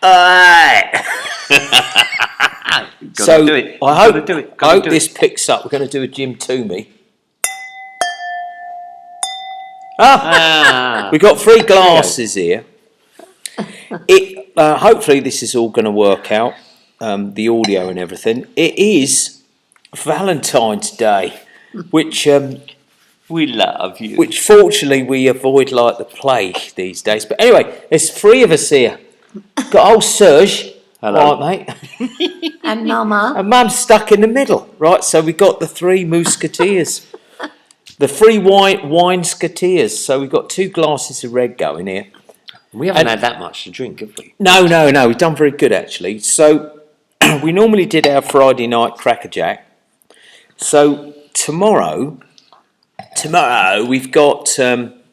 Alright. So do it. I hope this picks up. We're going to do a Jim Toomey. We got 3 glasses here. Hopefully this is all going to work out. The audio and everything. It is Valentine's Day, which we love you. Which fortunately we avoid like the plague these days. But anyway, there's 3 of us here. Got old Serge. Hello, right, mate. And Mama. And Mum's stuck in the middle, right? So we got the 3 musketeers, the 3 wine-sketeers. So we've got 2 glasses of red going here. We haven't had that much to drink, have we? No. We've done very good actually. So we normally did our Friday night crackerjack. So tomorrow we've got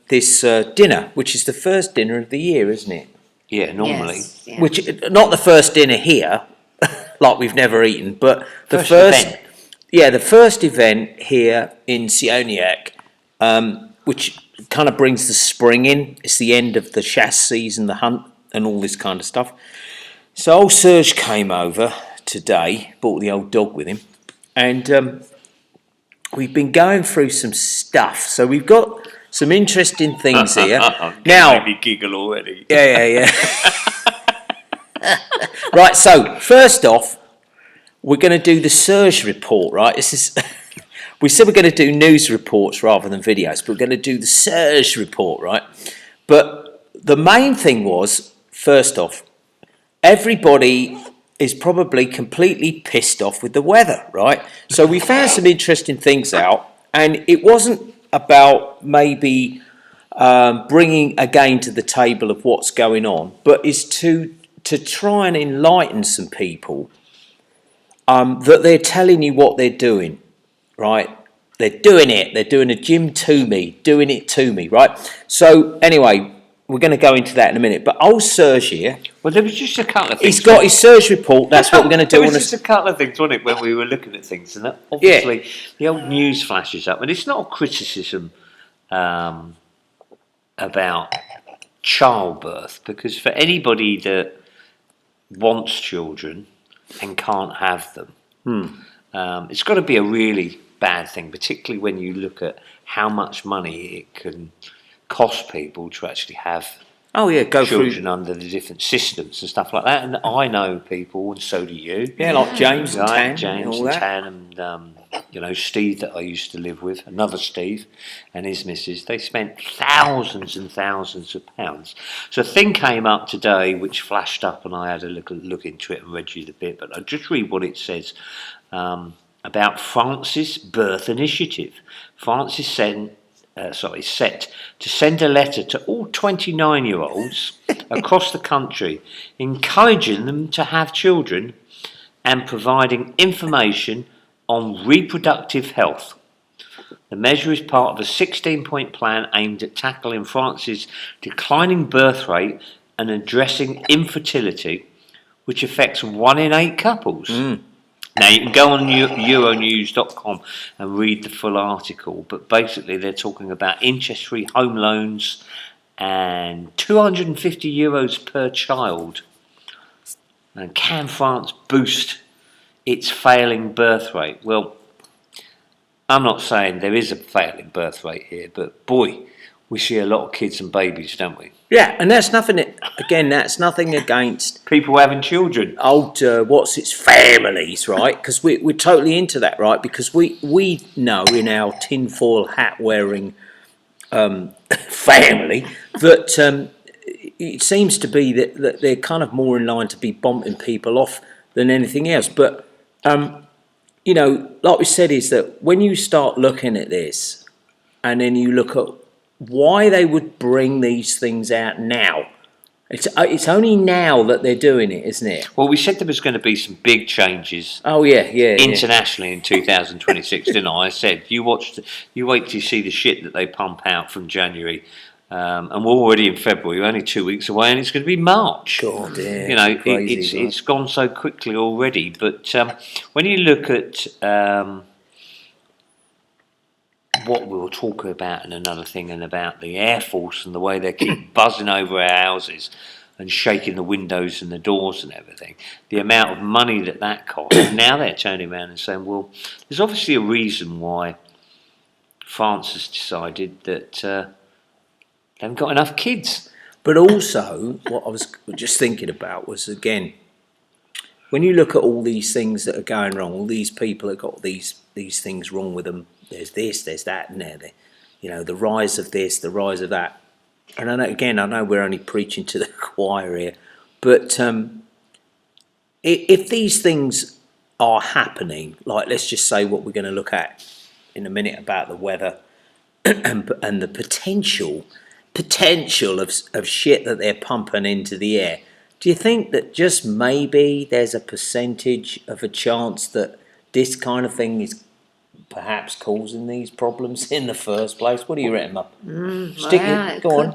this dinner, which is the first dinner of the year, isn't it? Yeah, normally. Yes, yeah. Which not the first dinner here, like we've never eaten, but the First event. the first event here in Sioniac, which kind of brings the spring in. It's the end of the chasse season, the hunt, and all this kind of stuff. So old Serge came over today, brought the old dog with him, and we've been going through some stuff. So we've got some interesting things here. Now, made me giggle already. Yeah. Right, so first off, we're going to do the Serge report, right? This is we said we're going to do news reports rather than videos, but we're going to do the Serge report, right? But the main thing was, first off, everybody is probably completely pissed off with the weather, right? So we found some interesting things out, and it wasn't about maybe bringing again to the table of what's going on, but is to try and enlighten some people that they're telling you what they're doing, right? They're doing it. They're doing a Jim Toomey, doing it to me, right? So anyway, we're going to go into that in a minute. But old Serge here, well, there was just a couple of things. He's got his Serge report. That's what we're going to do. There was just a couple of things, wasn't it, when we were looking at things, and obviously the old news flashes up, and it's not a criticism about childbirth, because for anybody that wants children and can't have them, it's got to be a really bad thing, particularly when you look at how much money it can cost people to actually have children under the different systems and stuff like that. And I know people, and so do you. Yeah, like James and Tan. James and Tan, and Steve that I used to live with, another Steve, and his missus. They spent thousands and thousands of pounds. So a thing came up today which flashed up, and I had a look into it and read you the bit, but I'll just read what it says about France's birth initiative. France is set to send a letter to all 29-year-olds across the country, encouraging them to have children and providing information on reproductive health. The measure is part of a 16-point plan aimed at tackling France's declining birth rate and addressing infertility, which affects 1 in 8 couples. Now, you can go on Euronews.com and read the full article, but basically they're talking about interest-free home loans and €250 per child. And can France boost its failing birth rate? Well, I'm not saying there is a failing birth rate here, but boy, we see a lot of kids and babies, don't we? Yeah, and that's nothing. Again, that's nothing against people having children. Old families, right? Because we're totally into that, right? Because we know in our tinfoil hat wearing family that it seems to be that they're kind of more in line to be bumping people off than anything else. But like we said, is that when you start looking at this, and then you look at why they would bring these things out now. It's only now that they're doing it, isn't it? Well, we said there was going to be some big changes. Oh yeah, internationally in 2026, didn't I? I said you wait till you see the shit that they pump out from January, and we're already in February. We're only 2 weeks away, and it's going to be March. God, yeah, it's gone so quickly already. But when you look at what we'll talk about in another thing, and about the Air Force and the way they keep buzzing over our houses, and shaking the windows and the doors and everything, the amount of money that cost. Now they're turning around and saying, well, there's obviously a reason why France has decided that they haven't got enough kids. But also, what I was just thinking about was, again, when you look at all these things that are going wrong, all these people have got these things wrong with them. There's this, there's that, and there. You know, the rise of this, the rise of that. And I know we're only preaching to the choir here, but if these things are happening, like let's just say what we're going to look at in a minute about the weather and the potential of shit that they're pumping into the air, do you think that just maybe there's a percentage of a chance that this kind of thing is perhaps causing these problems in the first place? What do you reckon, Mum?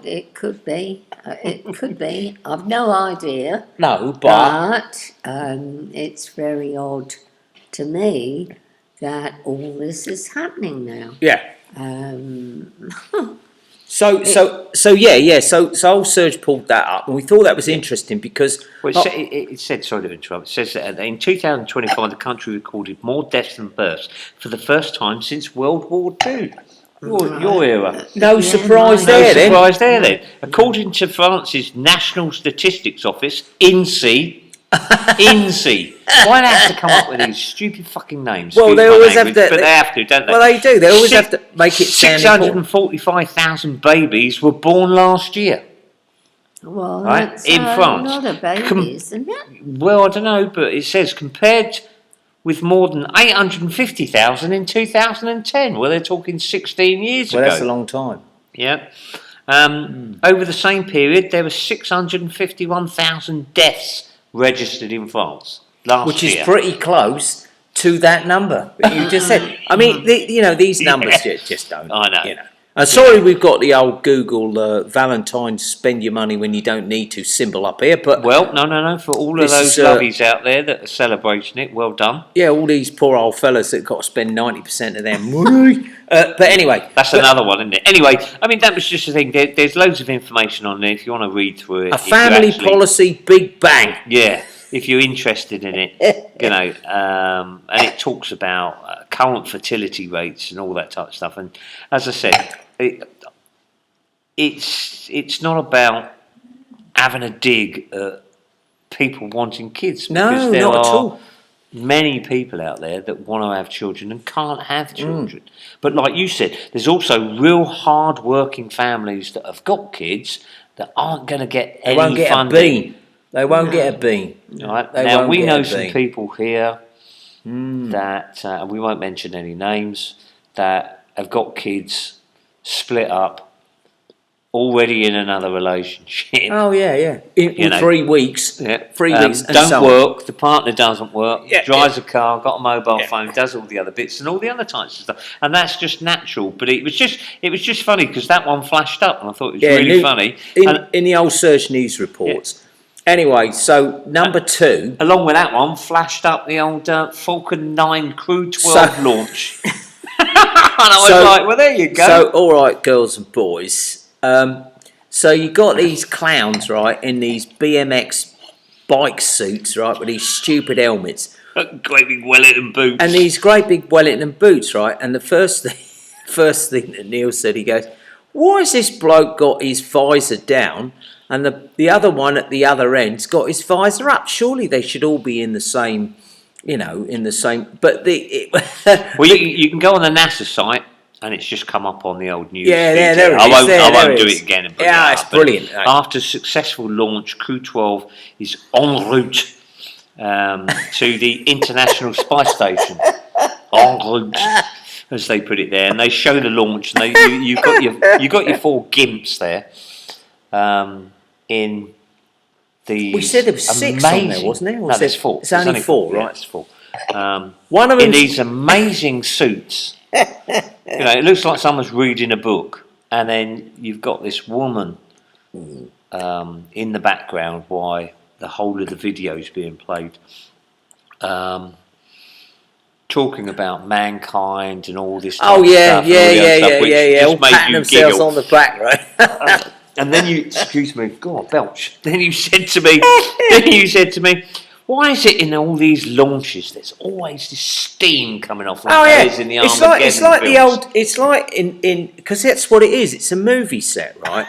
It could be. It could be. I've no idea. No, but it's very odd to me that all this is happening now. Yeah. So old Serge pulled that up, and we thought that was interesting because it said, sorry to interrupt, it says that in 2025 the country recorded more deaths than births for the first time since World War II. Your era. No surprise there then. According to France's National Statistics Office, INSEE. INSEE. Why do they have to come up with these stupid fucking names? Well, they always have to. But they have to, don't they? Well, they do. They always have to make it sound important. 645,000 babies were born last year. Well, right? that's in France. A lot of babies, isn't it? Well, I don't know, but it says compared with more than 850,000 in 2010. Well, they're talking 16 years ago. Well, that's a long time. Yeah. Over the same period, there were 651,000 deaths registered in France last year. Which is pretty close to that number that you just said. I mean, these numbers just don't. I know. I'm sorry we've got the old Google Valentine's spend your money when you don't need to symbol up here, but... Well, no, for all of those lovies out there that are celebrating it, well done. Yeah, all these poor old fellas that got to spend 90% of their money. But anyway... That's another one, isn't it? Anyway, I mean, that was just the thing. There's loads of information on there if you want to read through it. A family policy big bang. Yeah, if you're interested in it, and it talks about current fertility rates and all that type of stuff. And as I said... It's not about having a dig at people wanting kids. No, not at all. Many people out there that want to have children and can't have children. But like you said, there's also real hard-working families that have got kids that aren't going to get any funding. They won't get a bean. Right? Now, we know some people here that, and we won't mention any names, that have got kids split up, already in another relationship. Oh yeah. In 3 weeks. Yeah. 3 weeks. And don't work. The partner doesn't work. Yeah, drives a car, got a mobile phone, does all the other bits and all the other types of stuff. And that's just natural. But it was just funny because that one flashed up, and I thought it was really funny. In the old Serge news reports. Yeah. Anyway, so number 2. Along with that one, flashed up the old Falcon 9 Crew 12 launch. And I was like, well, there you go. So, all right, girls and boys. So you got these clowns, right, in these BMX bike suits, right, with these stupid helmets. Great big Wellington boots. And these great big Wellington boots, right? And the first thing that Neil said, he goes, why has this bloke got his visor down and the other one at the other end's got his visor up? Surely they should all be in the same... in the same, but well, you can go on the NASA site and it's just come up on the old news. Yeah, there it is. I won't do it again. It's brilliant. After successful launch, Crew 12 is en route to the International Space Station. En route, as they put it there, and they show the launch. And you got your 4 gimps there. In the we said there was 6 on there, wasn't there? No, there's 4. It's only 4, right? Yeah, it's 4. One of them in these amazing suits. It looks like someone's reading a book, and then you've got this woman in the background while the whole of the video is being played, talking about mankind and all this. Oh yeah, stuff, yeah. All patting themselves on the back, right? And then you, excuse me, God, belch. Then you said to me, why is it in all these launches there's always this steam coming off like there is in the Armageddon it's like films? the old, it's like in because that's what it is. It's a movie set, right?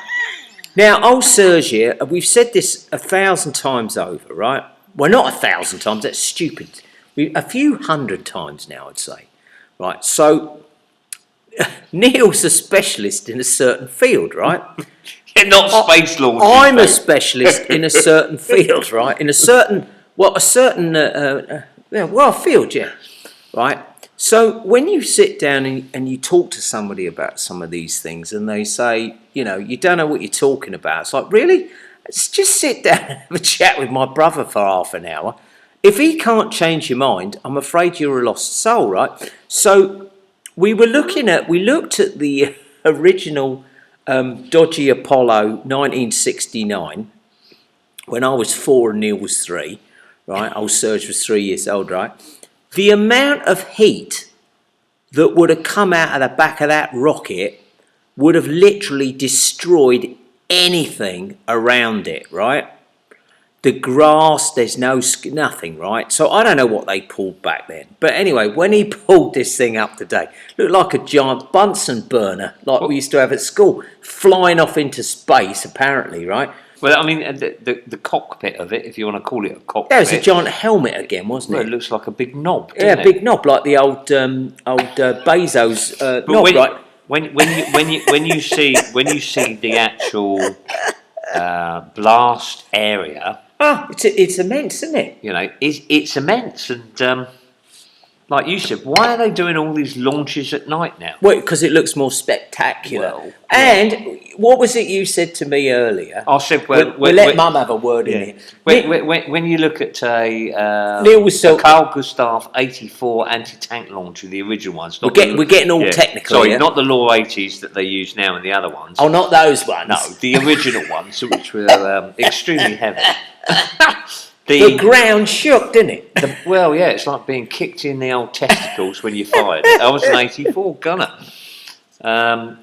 Now, old Serge here, we've said this 1,000 times over, right? Well, not 1,000 times. That's stupid. A few hundred times now, I'd say, right? So Neil's a specialist in a certain field, right? Yeah, not space launches. I'm a specialist in a certain field, right? In a certain field, yeah, right? So when you sit down and you talk to somebody about some of these things and they say, you know, you don't know what you're talking about, it's like, really? Let's just sit down and have a chat with my brother for half an hour. If he can't change your mind, I'm afraid you're a lost soul, right? So we looked at the original dodgy Apollo 1969 when I was 4 and Neil was 3, right? Old Serge was 3 years old, right? The amount of heat that would have come out of the back of that rocket would have literally destroyed anything around it, right? The grass, there's nothing, right? So I don't know what they pulled back then. But anyway, when he pulled this thing up today, looked like a giant Bunsen burner, like we used to have at school, flying off into space, apparently, right? Well, I mean, the cockpit of it, if you want to call it a cockpit. Yeah, it was a giant helmet again, wasn't it? Well, it looks like a big knob, Yeah, doesn't it? big knob, like the old Bezos knob, right? When you see the actual blast area, It's immense, isn't it? you know, it's immense. And like you said, why are they doing all these launches at night now? Well, because it looks more spectacular. Well, and what was it you said to me earlier? I said, We'll let Mum have a word in it. When you look at Neil was the Carl Gustav 84 anti-tank launcher, the original ones. We're getting all technical. Sorry, yeah? not the Law 80s that they use now and the other ones. Oh, not those ones. No, the original ones, which were extremely heavy. The ground shook, didn't it? Well, yeah, it's like being kicked in the old testicles when you fired it. I was an 84 gunner. I'm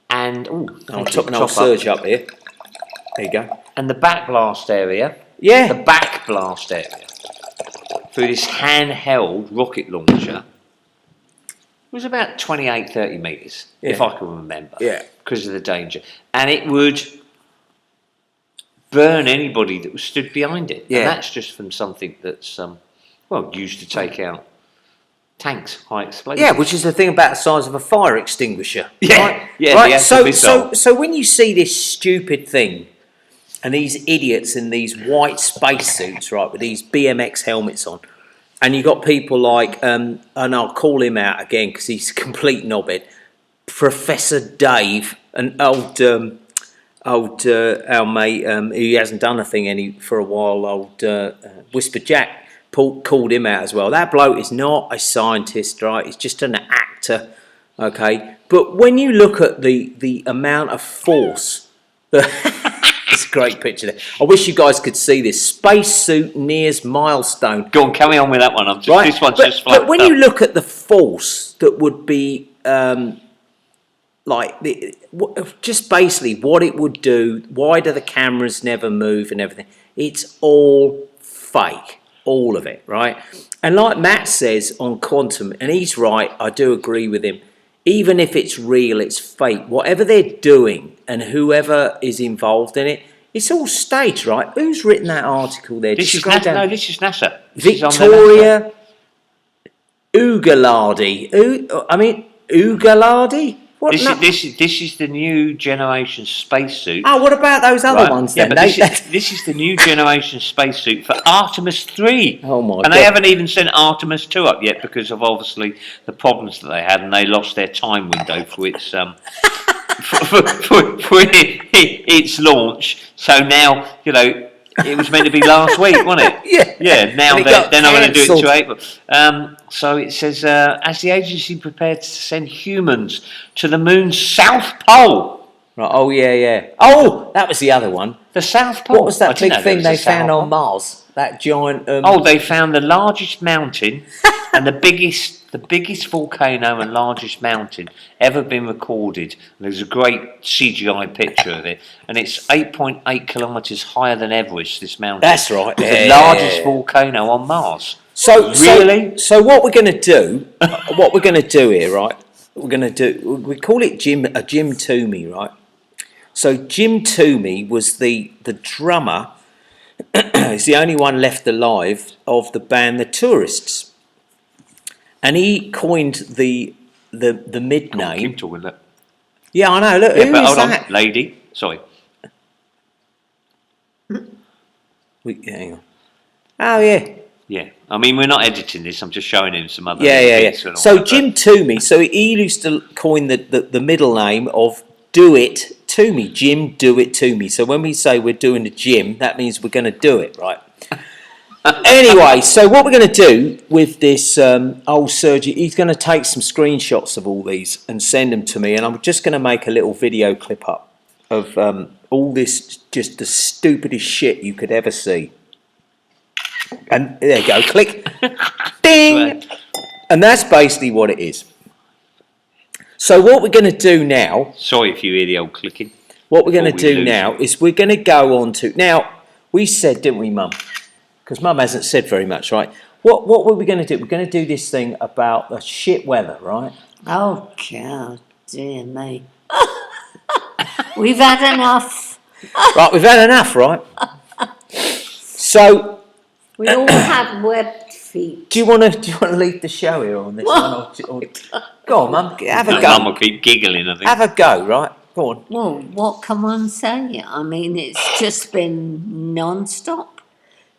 topping old Serge up here. There you go. And the back blast area. Yeah. The back blast area. Through this handheld rocket launcher. It was about 28, 30 metres, if I can remember. Yeah. Because of the danger. And it would burn anybody that was stood behind it. Yeah. And that's just from something that's, used to take out tanks, high explosives. Yeah, which is the thing about the size of a fire extinguisher. Yeah, right? yeah. Right? The So when you see this stupid thing and these idiots in these white spacesuits, right, with these BMX helmets on, and you got people like, and I'll call him out again because he's a complete knobhead, Professor Dave, an our mate who hasn't done a thing for a while, Whisper Jack, called him out as well. That bloke is not a scientist, right? He's just an actor, okay? But when you look at the amount of force, it's a great picture there. I wish you guys could see this. Spacesuit nears milestone. Go on, carry on with that one. This one's just flat. But when you look at the force that would be... just basically what it would do, why do the cameras never move and everything, it's all fake, all of it, right? And like Matt says on quantum, and he's right, I do agree with him, even if it's real, it's fake. Whatever they're doing and whoever is involved in it, it's all staged, right? Who's written that article there? This is NASA. No, this is NASA. Victoria Ugaladi. Ugaladi? This is the new generation spacesuit. Oh, what about those other ones then? Yeah, but this is the new generation spacesuit for Artemis 3. Oh my God. And they haven't even sent Artemis 2 up yet because of obviously the problems that they had, and they lost their time window for its for its launch. So now, it was meant to be last week, wasn't it? Yeah. Now they're not going to do it to April. So it says, as the agency prepared to send humans to the moon's south pole. Right. Oh yeah. Oh, that was the other one. The South Pole. What was that big thing they found on Mars? That giant. They found the largest mountain and the biggest the biggest volcano and largest mountain ever been recorded. And there's a great CGI picture of it, and it's 8.8 kilometres higher than Everest. This mountain. That's right. It's Yeah, the largest volcano on Mars. So Really? So what we're going to do? What we're going to do here, right? We're going to do. We call it Jim Toomey, right? So Jim Toomey was the drummer. He's the only one left alive of the band The Tourists, and he coined the mid name. Keep talking that. Yeah, I know. Look, Yeah, who but is hold that? on, lady. Sorry. Hang on. Oh yeah. Yeah, I mean we're not editing this. I'm just showing him some other. Yeah. bits and all So that, Jim Toomey. So he used to coin the middle name of Do It To Me. Jim, Do It To Me. So when we say we're doing the gym, that means we're going to do it, right? Anyway, so what we're going to do with this old Serge, he's going to take some screenshots of all these and send them to me, and I'm just going to make a little video clip up of all this, just the stupidest shit you could ever see. And there you go, click, ding, and that's basically what it is. So what we're going to do now, Sorry if you hear the old clicking. what we're going to Before we do lose now it. is we're going to go on to, now, we said, didn't we, Mum? Because Mum hasn't said very much, right? What were we going to do? We're going to do this thing about the shit weather, right? Oh, God, dear me. We've had enough. Right, we've had enough, right? So, We all have webbed feet. do you want to lead the show here on this one? Or, go on, Mum, have a Mum go. will keep giggling, I think. Have a go, right? Go on. Well, what can one say? I mean, it's just been non-stop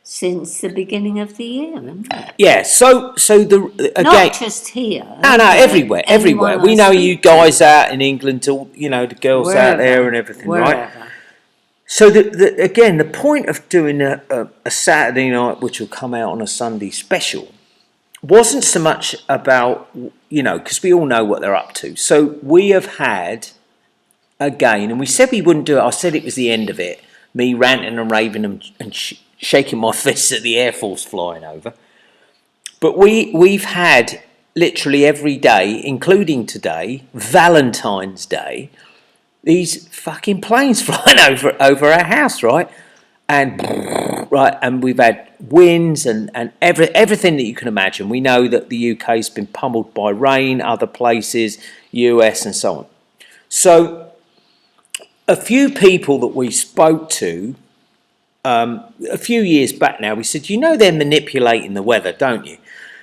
since the beginning of the year, hasn't it? Yeah, so again, Not just here. no, but everywhere. anyone We I know speak you to. guys out in England, all the girls out there and everything, right? Wherever. So again, the point of doing a Saturday night, which will come out on a Sunday special, wasn't so much about, because we all know what they're up to. So we have had, again, and we said we wouldn't do it. I said it was the end of it. Me ranting and raving and shaking my fists at the Air Force flying over. But we've had literally every day, including today, Valentine's Day, these fucking planes flying over our house, right? And we've had winds and everything that you can imagine. We know that the UK's been pummeled by rain, other places, US and so on. So a few people that we spoke to a few years back now, we said, they're manipulating the weather, don't you?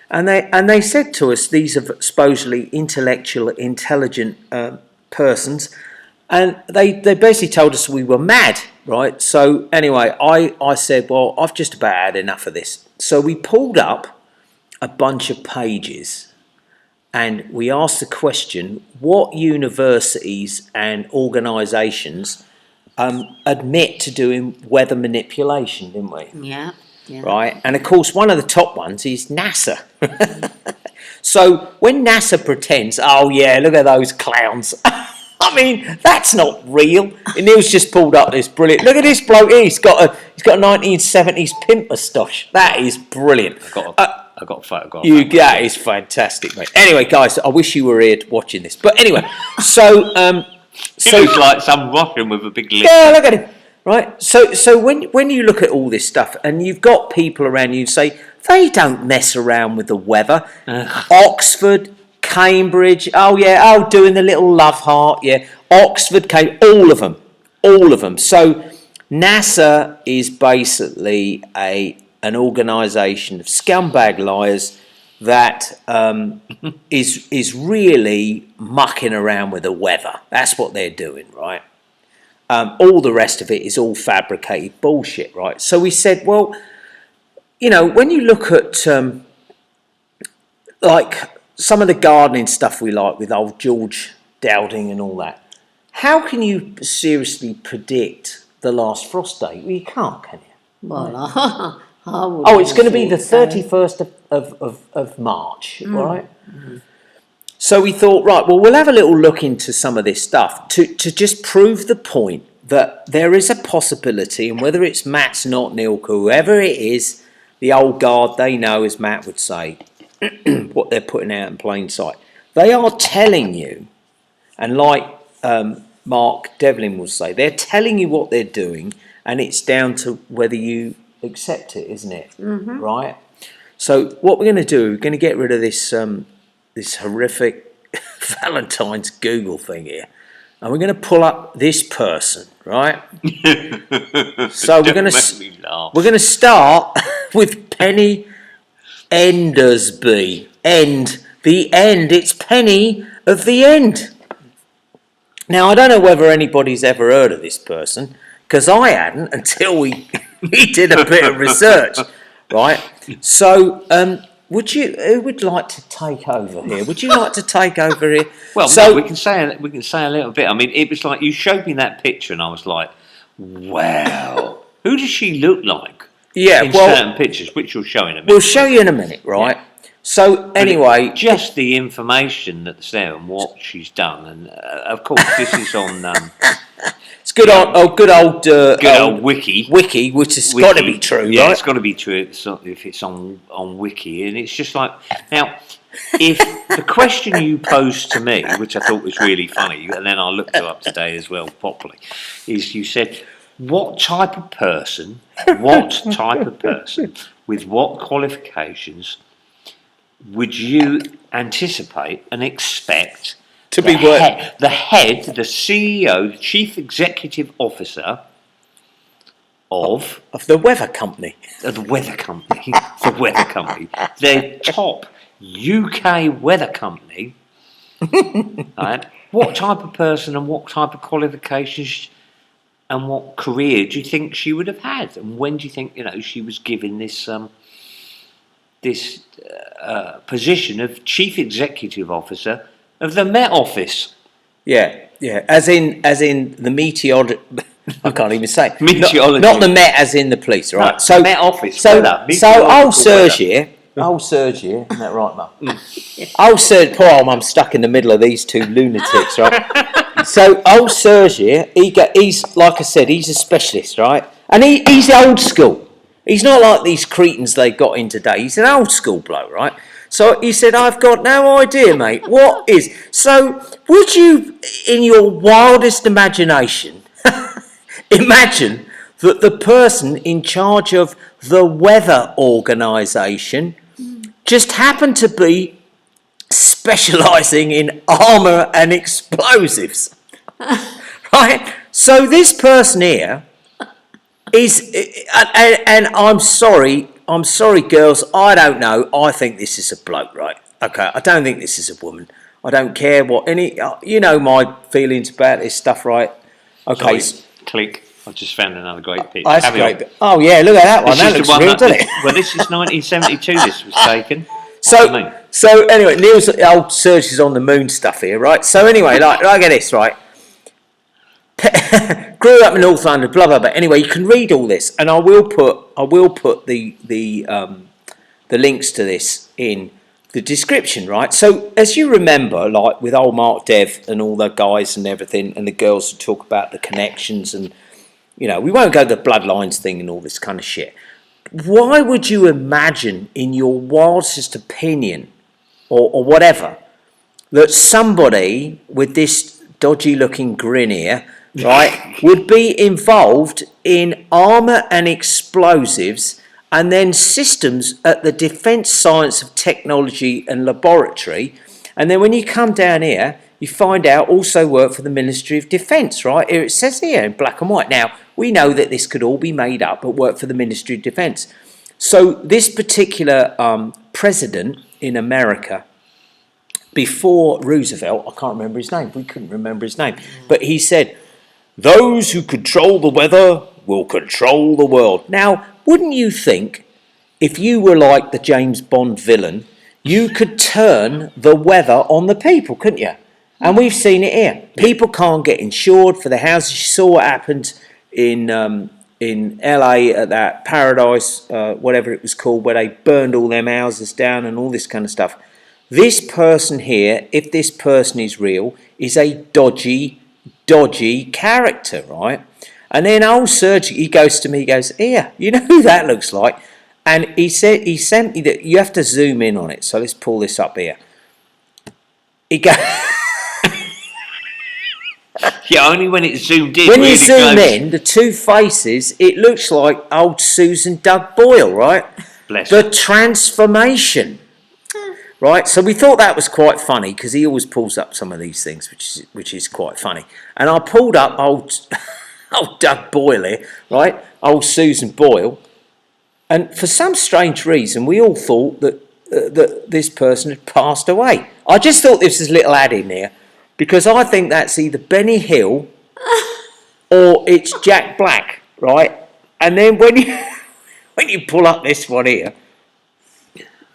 And they said to us, these are supposedly intelligent persons, and they basically told us we were mad, right? So anyway, I said, well, I've just about had enough of this. So we pulled up a bunch of pages and we asked the question, what universities and organisations admit to doing weather manipulation, didn't we? Yeah. Right, and of course one of the top ones is NASA. So when NASA pretends, oh yeah, look at those clowns. I mean, that's not real. And Neil's just pulled up this brilliant. Look at this bloke here. He's got a 1970s pimp moustache. That is brilliant. I got a photograph. That is fantastic, mate. Anyway, guys, I wish you were here watching this. But anyway, so He looks like some Russian with a big lip. yeah, look at him. Right, so when you look at all this stuff and you've got people around you who say they don't mess around with the weather, Oxford, Cambridge, doing the little love heart, yeah, Oxford, Cambridge, all of them. So NASA is basically an organisation of scumbag liars that is really mucking around with the weather. That's what they're doing, right? All the rest of it is all fabricated bullshit, right? So we said, well, when you look at like some of the gardening stuff we like with old George Dowding and all that, how can you seriously predict the last frost date? Well, you can't, can you? Well, I would. Oh, it's going to be the 31st of March, right? Mm-hmm. So we thought, right, well, we'll have a little look into some of this stuff to just prove the point that there is a possibility, and whether it's Matt's not Nilka, whoever it is, the old guard, they know, as Matt would say, what they're putting out in plain sight. They are telling you, and like Mark Devlin will say, they're telling you what they're doing, and it's down to whether you accept it, isn't it? Mm-hmm. Right? So what we're going to do, we're going to get rid of this this horrific Valentine's Google thing here, and we're going to pull up this person, right? So we're going to start with Penny Endersby. The end. It's Penny of the End. Now I don't know whether anybody's ever heard of this person, because I hadn't until we did a bit of research, right? So who would like to take over here? Would you like to take over here? Well, so no, we can say a little bit. I mean, it was like you showed me that picture, and I was like, "Wow, who does she look like?" Yeah, in certain pictures, which you'll show in a minute. We'll show you in a minute, right? Yeah. So anyway, just the information that's there and what she's done, and of course, this is on. It's good old Wiki. Wiki, which has got to be true, yeah, right? It's got to be true if it's on Wiki, and it's just like now. If the question you posed to me, which I thought was really funny, and then I looked it up today as well properly, is you said, what type of person with what qualifications would you anticipate and expect to be the head, the CEO, the chief executive officer of the weather company. The weather company. The top UK weather company. Right? What type of person and what type of qualifications and what career do you think she would have had? And when do you think she was given this position of chief executive officer of the Met Office? Yeah. As in the meteorology. I can't even say meteorology. Not the Met, as in the police, right? No, so Met Office. So old Serge here. Old Serge here, isn't that right, Mum? Old Serge, poor old Mum, stuck in the middle of these two lunatics, right? So old Serge here, he's like I said, he's a specialist, right? And he's old school. He's not like these cretins they got in today. He's an old school bloke, right? So he said, I've got no idea, mate. What is? So would you, in your wildest imagination, imagine that the person in charge of the weather organisation just happened to be specialising in armour and explosives? Right? So this person here is, and I'm sorry, girls, I don't know. I think this is a bloke, right? Okay, I don't think this is a woman. I don't care what my feelings about this stuff, right? Okay. Sorry, click. I've just found another great picture. Oh, that's great. Oh yeah, look at that one. That looks real, doesn't it? Well, this is 1972. This was taken. So anyway, Neil's old Serge is on the moon stuff here, right? So anyway, like get this, right? Grew up in North London, blah blah blah. Anyway, you can read all this, and I will put the links to this in the description, right? So as you remember, like with old Mark Dev and all the guys and everything, and the girls who talk about the connections, and we won't go to the bloodlines thing and all this kind of shit. Why would you imagine, in your wildest opinion, or whatever, that somebody with this dodgy-looking grin here, right, would be involved in armour and explosives, and then systems at the Defence Science of Technology and Laboratory, and then when you come down here, you find out also work for the Ministry of Defence, right? Here it says here in black and white. Now, we know that this could all be made up, but work for the Ministry of Defence. So this particular president in America, before Roosevelt, I can't remember his name, we couldn't remember his name, but he said, those who control the weather will control the world. Now, wouldn't you think, if you were like the James Bond villain, you could turn the weather on the people, couldn't you? And we've seen it here. People can't get insured for the houses. You saw what happened in LA at that Paradise, whatever it was called, where they burned all them houses down and all this kind of stuff. This person here, if this person is real, is a dodgy character, right? And then old Serge, he goes to me, he goes, here, you know who that looks like? And he sent me that. You have to zoom in on it. So let's pull this up here. He goes. Yeah, only when it's zoomed in. When really you zoom close. in, the two faces, it looks like old Susan Doug Boyle, right? Bless The her. transformation, right? So we thought that was quite funny because he always pulls up some of these things, which is quite funny. And I pulled up old Doug Boyle here, right? Old Susan Boyle, and for some strange reason, we all thought that this person had passed away. I just thought this was a little ad in there. Because I think that's either Benny Hill or it's Jack Black, right? And then when you pull up this one here,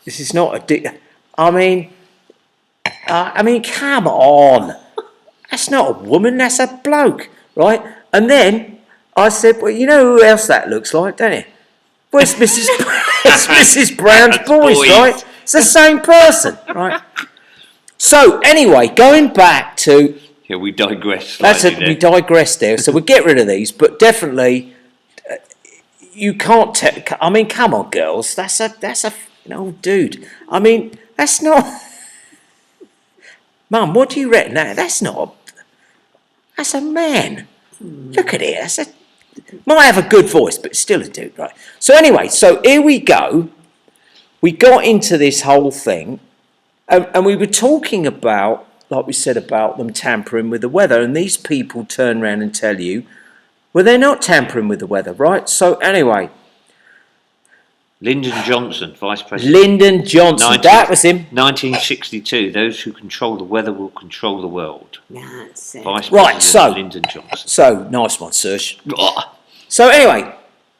this is not a. I mean, come on, that's not a woman, that's a bloke, right? And then I said, well, you know who else that looks like, don't you? Well, it's Mrs. Brown's boys, right? It's the same person, right? So anyway, going back to We digress slightly there. we digress there. So we'll get rid of these, but definitely you can't. I mean, come on, girls. That's a dude. I mean, that's not. Mum, what do you reckon? That's not. That's a man. Look at it. Might have a good voice, but still a dude, right? So anyway, so here we go. We got into this whole thing. And we were talking about, like we said, about them tampering with the weather. And these people turn around and tell you, well, they're not tampering with the weather, right? So anyway. Lyndon Johnson, Vice President. Lyndon Johnson, that was him. 1962, those who control the weather will control the world. That's it. Vice Right, President Lyndon Johnson. So, nice one, Serge. So anyway,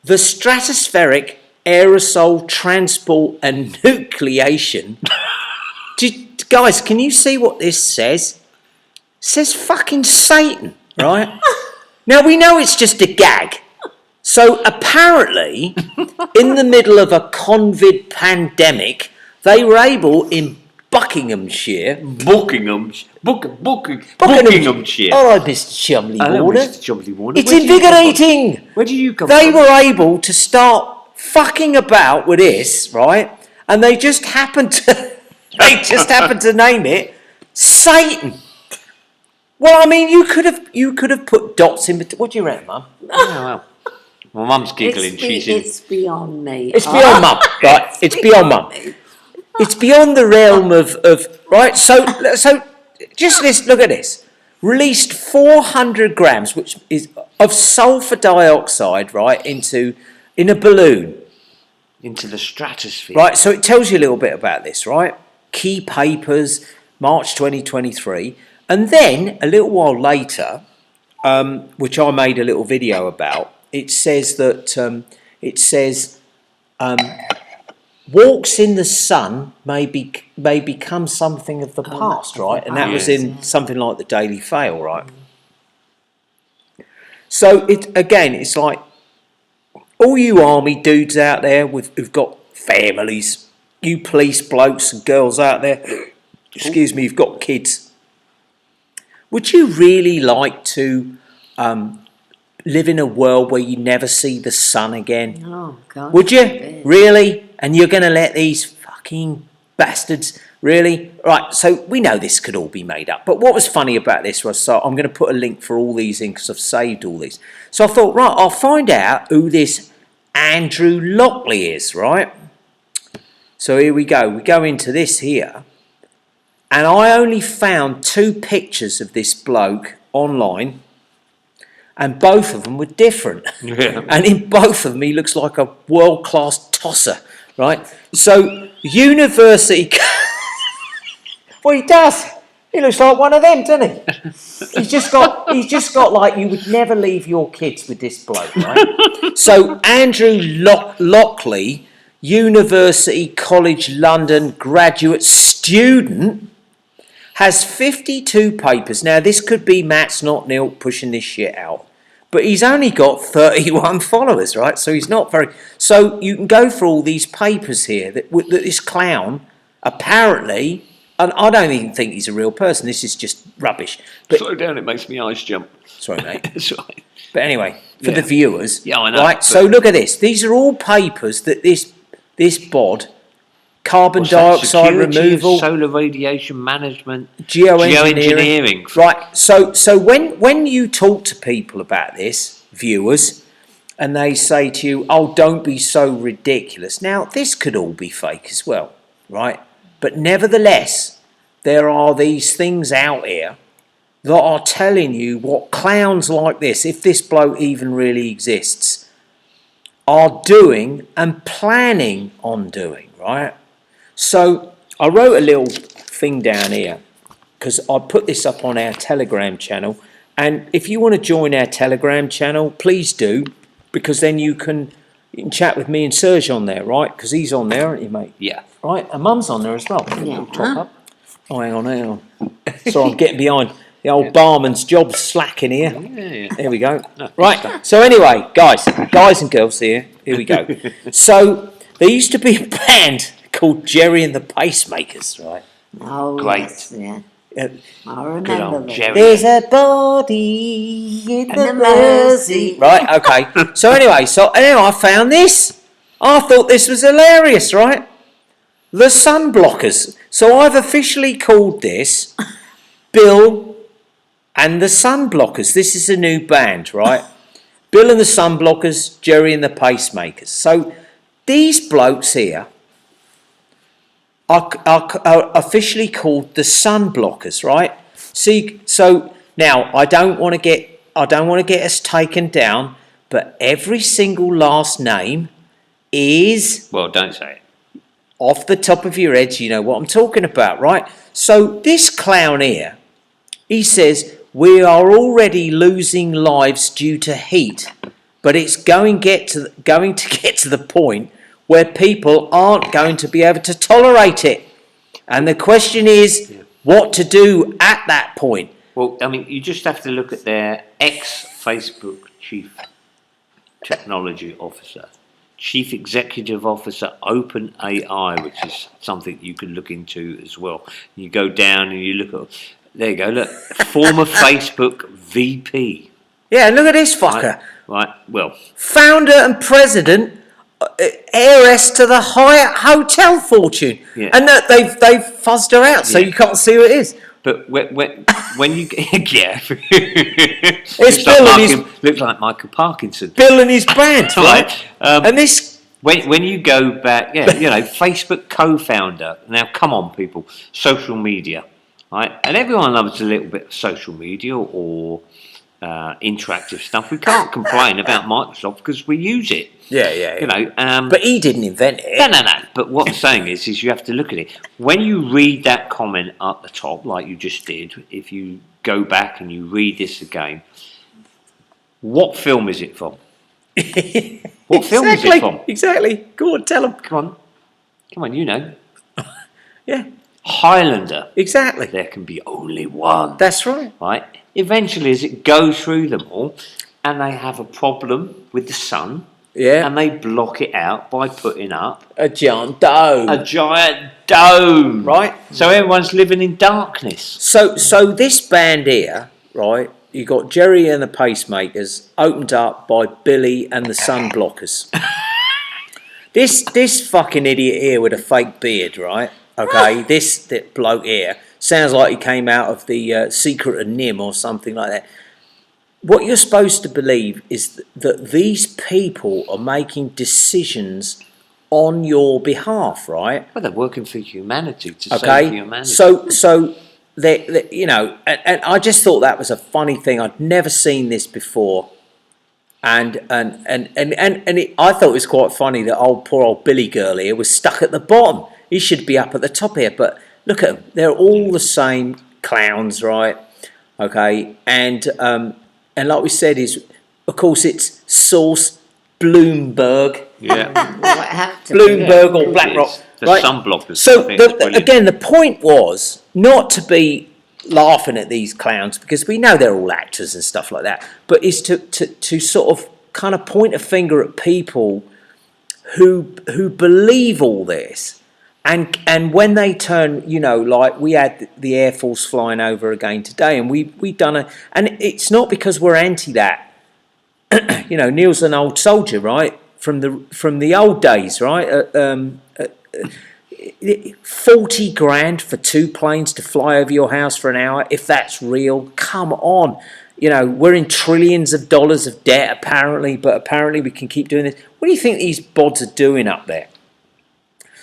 the stratospheric aerosol transport and nucleation... Guys, can you see what this says? It says fucking Satan, right? Now, we know it's just a gag. So, apparently, in the middle of a COVID pandemic, they were able, in Buckinghamshire... Buckinghamshire. Hello, Mr. Chumley Hello, Warner. Mr. Chumley Warner. It's invigorating. Where do you come They from? were able to start fucking about with this, right? And they just happened to... They just happened to name it Satan. Well, I mean, you could have put dots in between. What do you reckon, Mum? Oh, well. My mum's giggling. It's beyond me. It's beyond Mum, right? It's beyond Mum. It's beyond the realm of right. So just look at this. Released 400 grams, which is of sulfur dioxide, right, in a balloon. Into the stratosphere. Right, so it tells you a little bit about this, right? Key papers, March 2023. And then, a little while later, which I made a little video about, it says that, walks in the sun may become something of the past, right? And that was in something like the Daily Fail, right? So, it's like, all you army dudes out there who've got families, you police blokes and girls out there, excuse me, you've got kids. Would you really like to live in a world where you never see the sun again? Oh, God. Would you? Really? And you're going to let these fucking bastards, really? Right, so we know this could all be made up. But what was funny about this was, so I'm going to put a link for all these in because I've saved all these. So I thought, right, I'll find out who this Andrew Lockley is, right? So here we go. We go into this here. And I only found 2 pictures of this bloke online. And both of them were different. Yeah. And in both of them, he looks like a world-class tosser, right? So, university... Well, he does. He looks like one of them, doesn't he? He's just got like, you would never leave your kids with this bloke, right? So, Andrew Lockley, University College London graduate student, has 52 papers. Now, this could be Matt's not Neil pushing this shit out. But he's only got 31 followers, right? So he's not very... So you can go for all these papers here that this clown, apparently... And I don't even think he's a real person. This is just rubbish. But, Slow down, it makes me eyes jump. sorry, mate. That's right. But anyway, for the viewers... Yeah, I know. Right, so look at this. These are all papers that this this bod, carbon What's that? dioxide Security of removal, solar radiation management, geoengineering. Right. So when you talk to people about this, viewers, and they say to you, "Oh, don't be so ridiculous." Now, this could all be fake as well, right? But nevertheless, there are these things out here that are telling you what clowns like this, if this bloke even really exists, are doing and planning on doing, right? So I wrote a little thing down here because I put this up on our Telegram channel, and if you want to join our Telegram channel, please do, because then you can chat with me and Serge on there, right? Because he's on there, aren't you, mate? Yeah. Right, and Mum's on there as well. Yeah. Top up. Oh, hang on. So I'm getting behind. The old barman's job slacking here. Yeah. There we go. Right. So anyway, guys and girls here we go. So there used to be a band called Jerry and the Pacemakers, right? Oh, Great. yes, yeah. Uh, I Good remember old that. Jerry. There's a body in the the Mersey. Mersey. Right. Okay. So anyway, I found this. I thought this was hilarious, right? The Sunblockers. So I've officially called this Bill and the Sunblockers. This is a new band, right? Bill and the Sunblockers, Jerry and the Pacemakers. So these blokes here are officially called the Sunblockers, right? See, so now I don't want to get us taken down, but every single last name is, Well, don't say it. off the top of your heads, you know what I'm talking about, right? So this clown here, he says, we are already losing lives due to heat, but it's going to get to the point where people aren't going to be able to tolerate it. And the question is, what to do at that point? Well, I mean, you just have to look at their ex-Facebook chief technology officer, chief executive officer, OpenAI, which is something you can look into as well. You go down and you look at, there you go, look, former Facebook VP. Yeah, look at this fucker. Right, well, Founder and president, heiress to the Hyatt hotel fortune. Yeah. And that they've fuzzed her out, so Yeah. you can't see who it is. but when you yeah, It's Bill and his looks like Michael Parkinson. Bill and his band, right? Right. And this, When you go back, yeah, you know, Facebook co-founder. Now, come on, people, social media, right? And everyone loves a little bit of social media or interactive stuff. We can't complain about Microsoft because we use it. yeah. You know, But he didn't invent it. no. But what I'm saying is you have to look at it. When you read that comment up the top, like you just did, if you go back and you read this again, what film is it from? What film is it from? Exactly. Go on, tell them. Come on, you know. Yeah, Highlander. exactly. There can be only one. That's right. Right? Eventually, as it goes through them all, and they have a problem with the sun, Yeah. and they block it out by putting up A giant dome. a giant dome. Right. So everyone's living in darkness. So this band here, right? You got Jerry and the Pacemakers, opened up by Billy and the Sunblockers. This fucking idiot here with a fake beard, right? Okay, this bloke here sounds like he came out of the Secret of Nim or something like that. What you're supposed to believe is that these people are making decisions on your behalf, right? Well, they're working for humanity to Okay, save humanity. so they you know, and I just thought that was a funny thing. I'd never seen this before, and I thought it was quite funny that poor old Billy girl here was stuck at the bottom. He should be up at the top here, but look at them. They're all the same clowns, right? Okay, and like we said, of course it's Source, Bloomberg, yeah. What happened to Bloomberg or BlackRock. The Right. sunblockers. So I think it's brilliant. again, the point was not to be laughing at these clowns because we know they're all actors and stuff like that, but is to sort of kind of point a finger at people who believe all this, and when they turn, you know, like we had the Air Force flying over again today, and we done and it's not because we're anti that. You know, Neil's an old soldier, right? from the old days, right? 40 grand for 2 planes to fly over your house for an hour, if that's real. Come on. You know, we're in trillions of dollars of debt apparently, but apparently we can keep doing this. What do you think these bods are doing up there?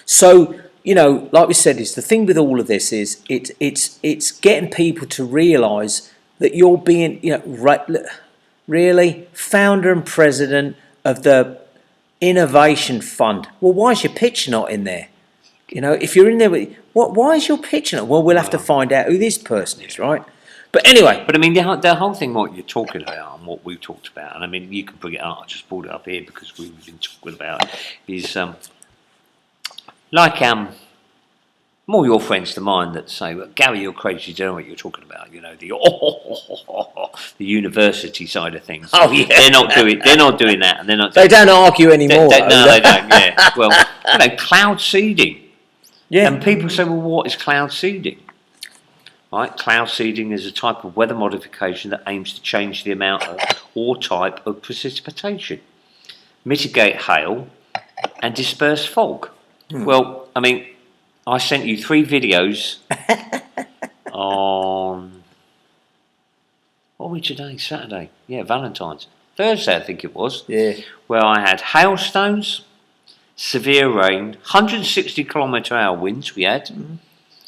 So, you know, like we said, is the thing with all of this is it's getting people to realise that you're being, you know, really founder and president of the Innovation Fund. Well, why is your picture not in there? You know, if you're in there with why is your picture not? Well, we'll have to find out who this person is, right? But anyway. But I mean, the whole thing, what you're talking about and what we've talked about, and I mean, you can bring it up. I just brought it up here because we've been talking about it, is like more your friends to mine that say, well, Gary, you're crazy, you don't know what you're talking about. You know, the university side of things. Oh yeah, they're not doing that, and they're not. They don't argue anymore. No, they don't. Yeah. Well, you know, cloud seeding. Yeah. And people say, well, what is cloud seeding? Right, cloud seeding is a type of weather modification that aims to change the amount of or type of precipitation, mitigate hail, and disperse fog. Well, I mean, I sent you 3 videos on, what are we today? Saturday? Yeah, Valentine's. Thursday, I think it was. Yeah. Where I had hailstones, severe rain, 160 km/h winds we had.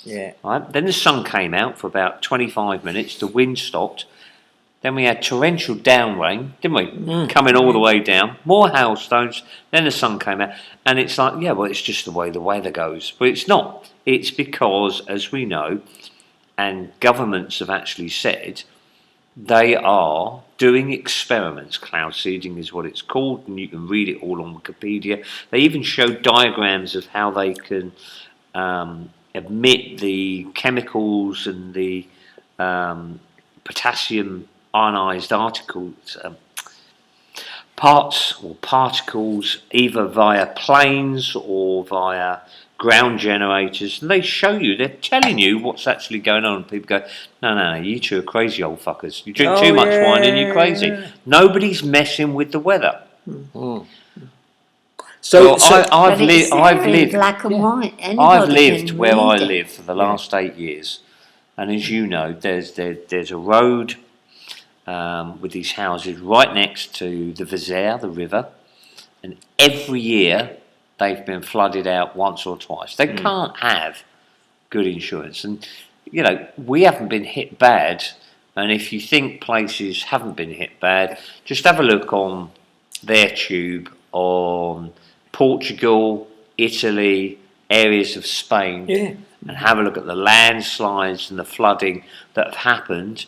Yeah. Right. Then the sun came out for about 25 minutes. The wind stopped. Then we had torrential down rain, didn't we? Coming all the way down. More hailstones. Then the sun came out. And it's like, yeah, well, it's just the way the weather goes. But it's not. It's because, as we know, and governments have actually said, they are doing experiments. Cloud seeding is what it's called, and you can read it all on Wikipedia. They even show diagrams of how they can emit the chemicals and the potassium ionized parts or particles either via planes or via ground generators, and they show you, they're telling you what's actually going on, and people go, no, you two are crazy old fuckers, you drink too much wine and you're crazy. Nobody's messing with the weather. So, I've lived black and white. I've lived where I live for the last 8 years, and as you know, there's a road with these houses right next to the Vézère, the river, and every year they've been flooded out once or twice. They can't have good insurance, and you know, we haven't been hit bad. And if you think places haven't been hit bad, just have a look on their tube on Portugal, Italy, areas of Spain, and have a look at the landslides and the flooding that have happened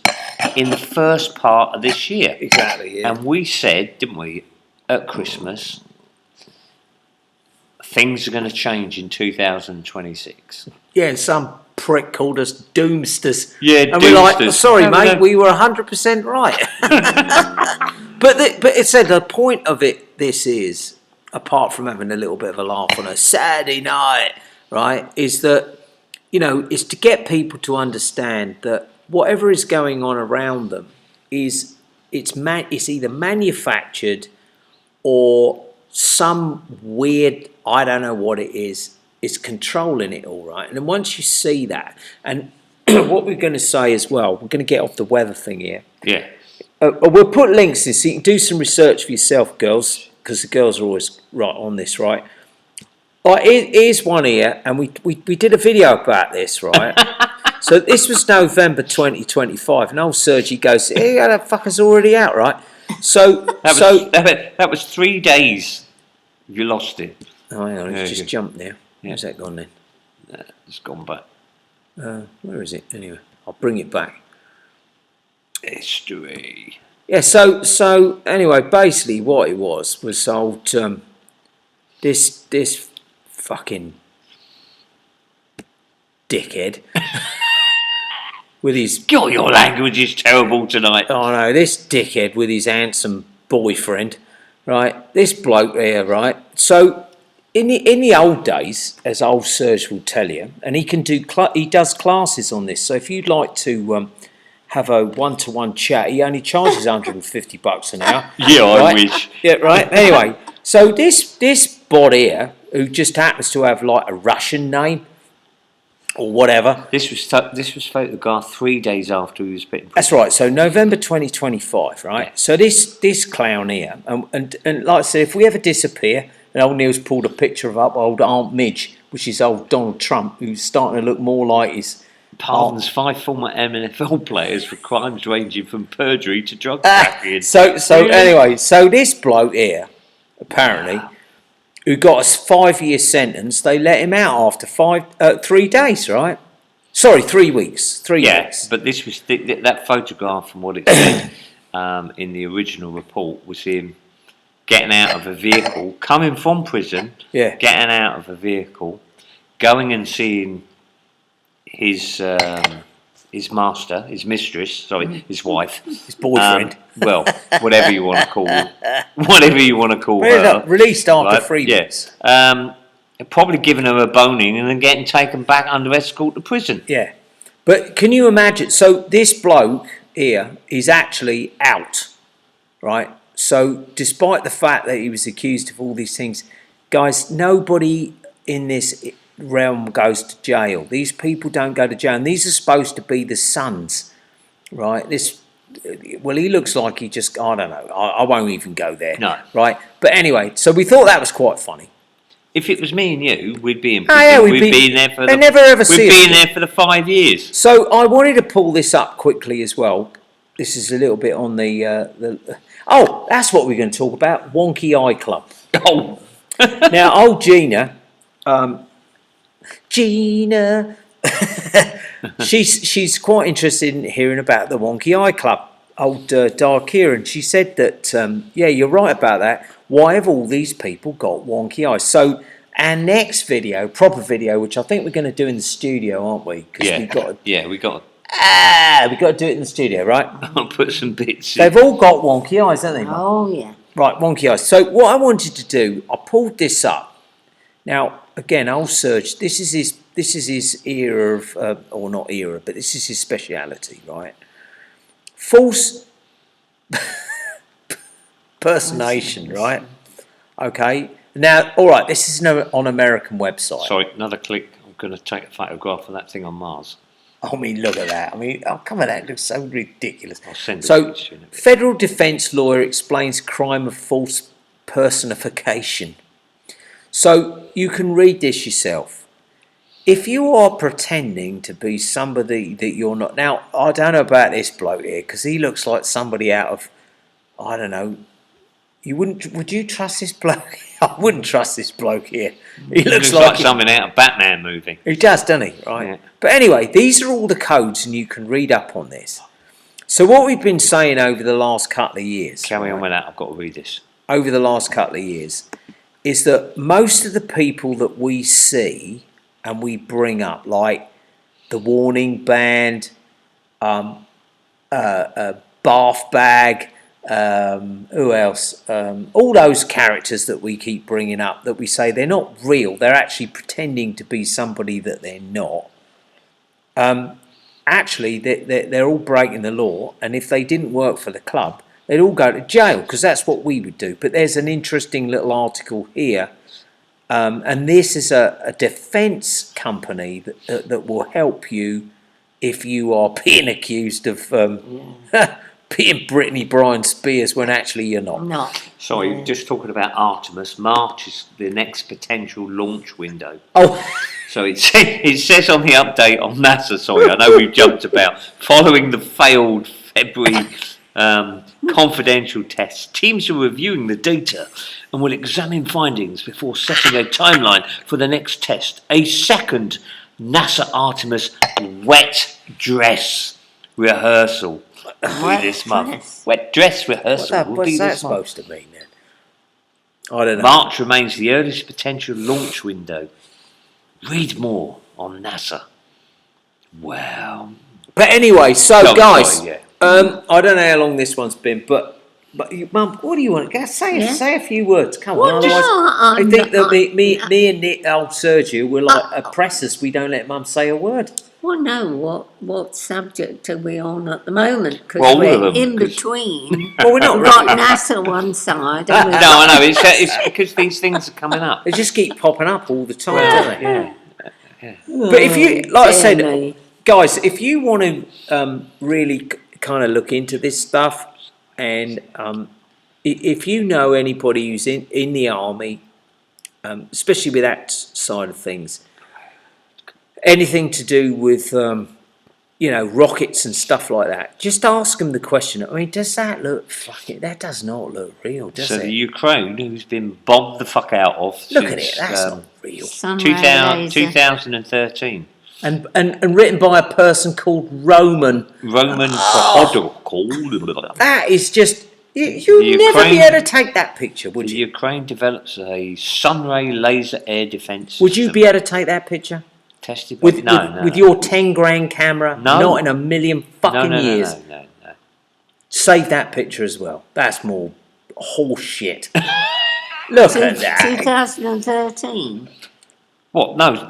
in the first part of this year. Exactly, yeah. And we said, didn't we, at Christmas, things are going to change in 2026but yeah, and some prick called us doomsters. Yeah, and doomsters. we're like, sorry, mate, we were 100% right. But it said the point of it, this is, apart from having a little bit of a laugh on a Saturday night, right, is that, you know, is to get people to understand that whatever is going on around them is it's either manufactured or some weird, I don't know what it is controlling it all, right? And then once you see that, and what we're going to say as well, we're going to get off the weather thing here. yeah. We'll put links in so you can do some research for yourself, girls, because the girls are always right on this, right? Here's one here, and we did a video about this, right? So this was November 2025, and old Serge goes, hey, that fucker's already out, right? So that was 3 days you lost it. Oh, hang on, it's just jumped now. Where's that gone then? It's gone back. Where is it? Anyway, I'll bring it back. History. Yeah, so anyway, basically what it was old this fucking dickhead with his... God, your language is terrible tonight. Oh no, this dickhead with his handsome boyfriend, right? This bloke here, right? So in the old days, as old Serge will tell you, and he does classes on this. So if you'd like to have a one-to-one chat. He only charges $150 an hour. Yeah, I right? wish. Yeah, right. Anyway, so this bod here, who just happens to have like a Russian name or whatever. This was photographed 3 days after he was put in prison. That's right. So November 2025, right? Yeah. So this clown here, and like I said, if we ever disappear, and old Neil's pulled a picture of up old Aunt Midge, which is old Donald Trump, who's starting to look more like his. Pardons 5 former NFL players for crimes ranging from perjury to drug trafficking. So anyway, so this bloke here, apparently, who got a 5-year sentence, they let him out after 3 days, right? Sorry, 3 weeks. 3 weeks. But this was that photograph, from what it said in the original report, was him getting out of a vehicle, coming from prison, getting out of a vehicle, going and seeing his master, his mistress, his wife, his boyfriend. Well, whatever you want to call her. Released after 3 weeks. Probably giving her a boning and then getting taken back under escort to prison. Yeah, but can you imagine? So this bloke here is actually out, right? So despite the fact that he was accused of all these things, guys, nobody in this realm goes to jail. These people don't go to jail, and these are supposed to be the sons, right? Well, he looks like he just, I don't know, I won't even go there. No. Right? But anyway, so we thought that was quite funny. If it was me and you, we'd be in prison. Oh, yeah, we'd be in there for they never ever we'd see be us. in there for the 5 years. So I wanted to pull this up quickly as well. This is a little bit on the oh, that's what we're going to talk about, Wonky Eye Club. Oh. Now, old Gina, she's quite interested in hearing about the Wonky Eye Club. Old Dar Kieran, she said that yeah, you're right about that. Why have all these people got wonky eyes? So our next video, proper video, which I think we're going to do in the studio, aren't we? Yeah, we got we got to do it in the studio, right? I'll put some bits in. They've all got wonky eyes, haven't they, Mum? Oh, yeah. Right, wonky eyes. So what I wanted to do, I pulled this up. Now, again, old Serge, this is his era of, or not era, but this is his speciality, right? False personation, right? Okay. Now, all right, this is on American website. Sorry, another click. I'm going to take a photograph of that thing on Mars. I mean, look at that. I mean, oh, come on, that looks so ridiculous. I'll send it So, to you in a bit. federal defense lawyer explains crime of false personification. So, you can read this yourself. If you are pretending to be somebody that you're not... Now, I don't know about this bloke here, because he looks like somebody out of, I don't know, would you trust this bloke? I wouldn't trust this bloke here. He looks like something out of a Batman movie. He does, doesn't he? Right. Yeah. But anyway, these are all the codes, and you can read up on this. So what we've been saying over the last couple of years... Carry on with that, I've got to read this. Over the last couple of years, is that most of the people that we see and we bring up, like the Warning Band, Bath Bag, who else? All those characters that we keep bringing up, that we say they're not real, they're actually pretending to be somebody that they're not. Actually, they're all breaking the law, and if they didn't work for the club, they'd all go to jail, because that's what we would do. But there's an interesting little article here, and this is a defence company that will help you if you are being accused of being Brittany Brian Spears when actually you're not. No. Sorry, just talking about Artemis. March is the next potential launch window. Oh, So it says on the update on NASA, sorry, I know we've jumped about, following the failed February confidential tests, teams are reviewing the data and will examine findings before setting a timeline for the next test, a second NASA Artemis wet dress rehearsal will be this month. Wet dress rehearsal will be what's that this month. supposed to mean then? I don't know. March remains the earliest potential launch window. Read more on NASA. Wow. But anyway, so No, guys, sorry, yeah. I don't know how long this one's been, but But Mum, what do you want? Go say Yeah. say a few words. Come Well, on, no, otherwise I I'm think that not- me and Nick, old Sergio, we're like oppressors. We don't let Mum say a word. Well, no, what subject are we on at the moment? Because Well, all we're of them, in 'cause- between. Well, we're not We've got NASA one side, and we've No, got I know. It's because these things are coming up. They just keep popping up all the time, Well, don't they? yeah. But if you, Oh, like I dear said, me. guys, if you want to really kind of look into this stuff, and if you know anybody who's in the army, especially with that side of things, anything to do with rockets and stuff like that, just ask them the question. I mean, does that look fucking? That does not look real, does So it? the Ukraine, who's been bombed the fuck out of Look at since it. That's not real. Sunray laser. 2013. And written by a person called Roman. Roman Prohodor. That is just you'd The never be Ukraine- able to take that picture, would The you? Ukraine develops a sunray laser air defense. Would you system be able to take that picture tested by, no. with your 10 grand camera? No. Not in a million fucking years. No. Save that picture as well. That's more horse shit. Look at that. 2013. What? No,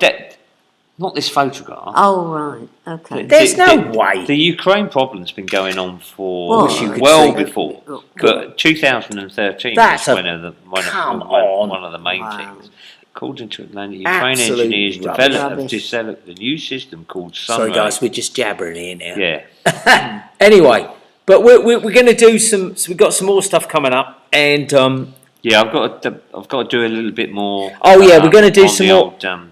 not this photograph. Oh, right. Okay. There's no way. The Ukraine problem's been going on for Wish you could well see. before, but 2013 That's was come one of the main Wow. things. According to Atlanta, Ukraine Absolute engineers rubbish. developed a new system called Sunray. Sorry, guys, we're just jabbering here now. Yeah, Anyway, but we're going to do some. So we've got some more stuff coming up, and yeah. I've got to do a little bit more. Oh, yeah, we're gonna do on some the more-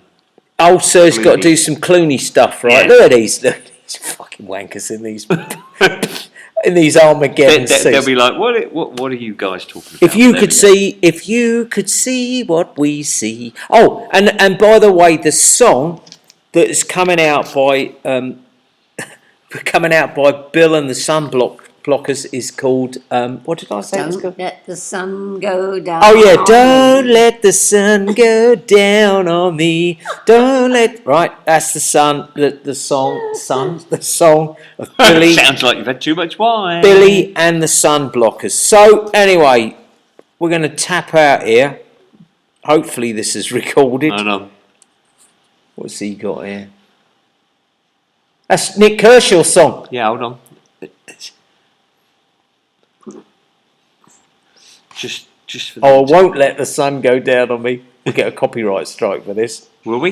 old Sir's got to do some Clooney stuff, right? Yeah. Look at these fucking wankers in these in these Armageddon They'll suits. be like, what are you guys talking about? If you There could we go. see, what we see. Oh, and by the way, the song that is coming out by Bill and the Sunblockers is called what did I say? It's Don't called? let the sun go down. Oh yeah, on don't me. let the sun go down on me. Don't let That's the song of Billy. Sounds like you've had too much wine. Billy and the Sunblockers. So anyway, we're going to tap out here. Hopefully this is recorded. I know. What's he got here? That's Nick Kershaw's song. Yeah, hold on. Just for Oh, I that. won't let the sun go down on me. We'll get a copyright strike for this. Will we?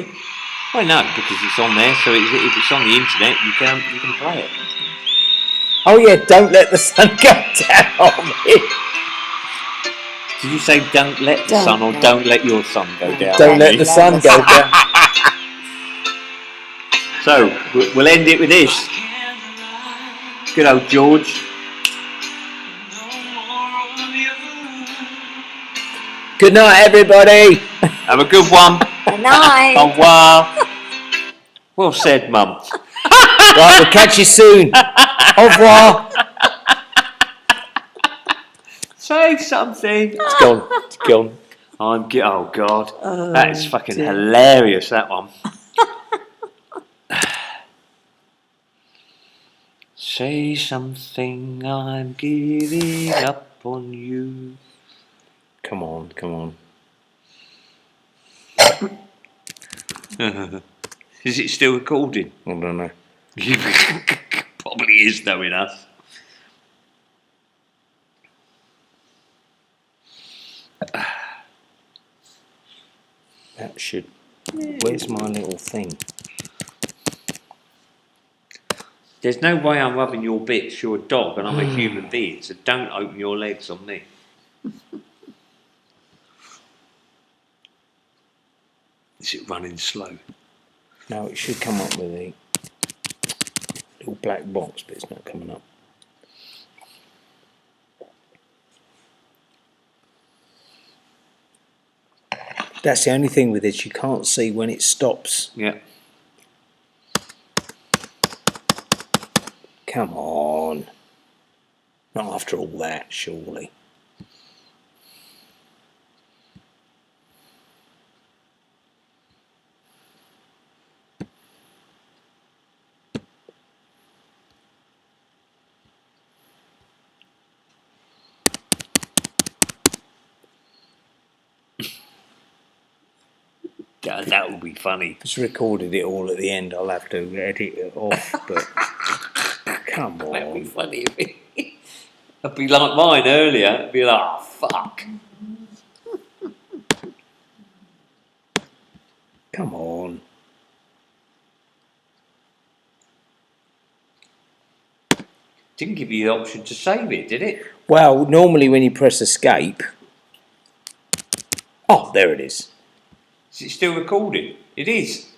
Well, no, because it's on there. So if it's on the internet, you can play it. Oh yeah, don't let the sun go down on me. Did you say don't let the Don't sun or let- don't let your sun go down? Don't on let me? the sun go down. So we'll end it with this. Good old George. Good night, everybody. Have a good one. Good night. Au revoir. Well said, Mum. Right, we'll catch you soon. Au revoir. Say something. It's gone. It's gone. Oh God, that is fucking dear. hilarious. That one. Say something. I'm giving up on you. Come on, come on. Is it still recording? I don't know. Probably is, knowing us. That should. Where's my little thing? There's no way I'm rubbing your bits. You're a dog and I'm a human being, so don't open your legs on me. Is it running slow? No, it should come up with a little black box, but it's not coming up. That's the only thing with it. You can't see when it stops. Yeah. Come on. Not after all that, surely. That would be funny. Just recorded it all at the end. I'll have to edit it off. But come That would be on. funny. It'd be like mine earlier. It'd be like, oh, fuck. Come on. Didn't give you the option to save it, did it? Well, normally when you press escape. Oh, there it is. Is it still recording? It is.